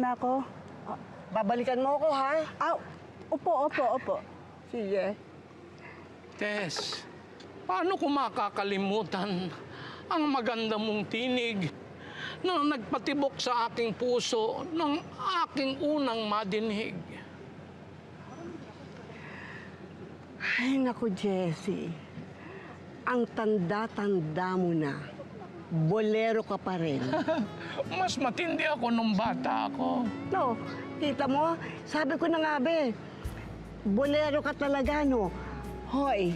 muna ako. Babalikan mo ako, ha? Opo. Sige. Tess, paano ko makakalimutan ang maganda mong tinig na nagpatibok sa aking puso ng aking unang madinig? Ay, naku, Jessie. Ang tanda-tanda mo na. Bolero ka pa rin. Mas matindi ako nung bata ako. No, kita mo, sabi ko na nga, be, bolero ka talaga, no? Hoy,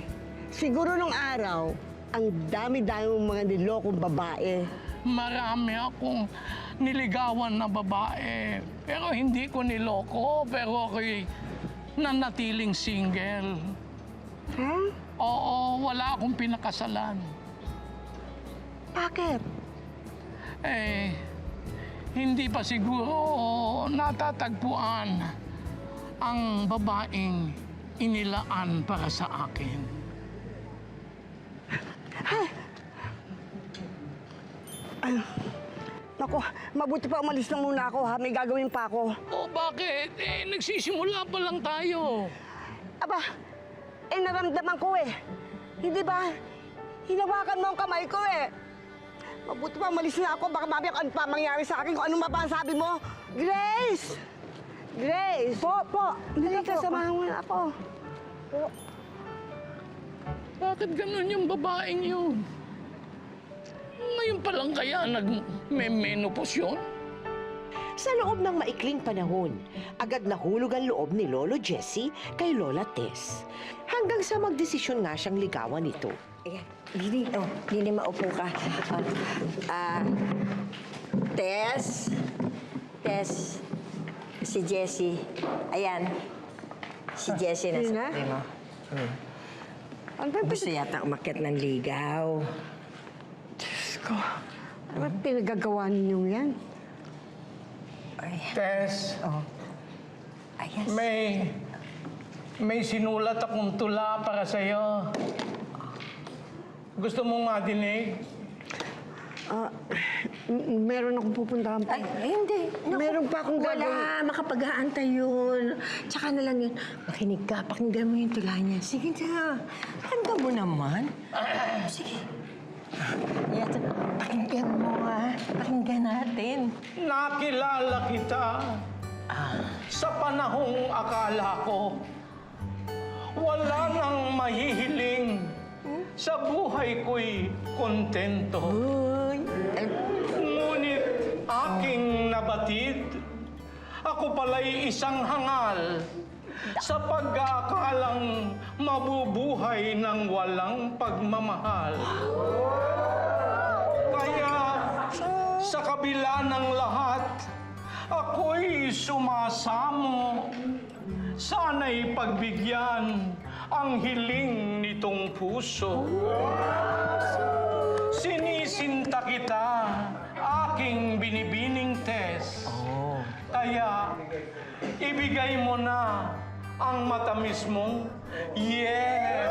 siguro nung araw, ang dami-dami mong mga nilokong babae. Marami akong niligawan na babae. Pero hindi ko niloko. Pero ako'y nanatiling single. Ha? Oo, wala akong pinakasalan. Bakit? Hindi pa siguro natatagpuan ang babaeng inilaan para sa akin. Naku, mabuti pa umalis na muna ako, ha? May gagawin pa ako. O bakit? Nagsisimula pa lang tayo. Aba, naramdaman ko eh. Hindi ba? Hinawakan mo ang kamay ko eh. Mabuti pa umalis na ako, baka mamaya ano pa mangyari sa akin, kung anong mapasabi mo. Grace! Grace! Po. Hindi ka, samahan mo na ako. Bakit ganun yung babaeng yun? Ngayon pa lang kaya nag-menopause yun? Sa loob ng maikling panahon, agad nahulog ang loob ni Lolo Jesse kay Lola Tess. Hanggang sa magdesisyon nga siyang ligawan ito. Ayan, Dini, maupo ka. Tess, si Jessie. Ayan, si Jessie na Yun na? sabi mo. Ano ba Gusto yata umakyat ng ligaw. Diyos ko? Ano ba pinagagawa ninyo yan? Ay, Tess, ayas. may sinulat akong tula para sa'yo. Gusto mong madinig? Meron akong pupuntahan pa. Ay, hindi. Naku, Meron pa akong wala, gagawin. makapag-aantay yun. Tsaka na lang yun. Makinig ka, pakinggan mo yung tula niya. Sige na, pakinggan mo naman. Sige. Yan, pakinggan mo ha. Pakinggan natin. Nakilala kita sa panahong akala ko wala nang mahihiling, sa buhay ko'y kontento. Ngunit aking nabatid, ako pala'y isang hangal sa pag-aakalang mabubuhay ng walang pagmamahal. Kaya sa kabila ng lahat, ako'y sumasamo. Sana'y pagbigyan ang hiling nitong puso. Sinisinta kita, aking binibining Tess. Kaya ibigay mo na ang matamis mong yes.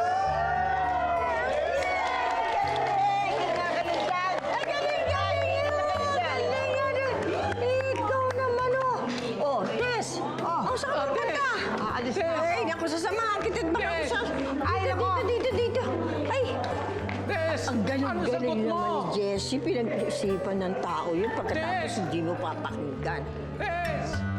Ikaw naman oh. Tess! Saan ka punta? Aalis na ako. Ay, naku, sasamahan kita. Tess! Dito. Ay! Tess! Ang ano galing-galing sagot mo? naman ni Jessie. Pinag-isipan ng tao yun pagkatapos Tess! hindi mo papakinggan. Tess!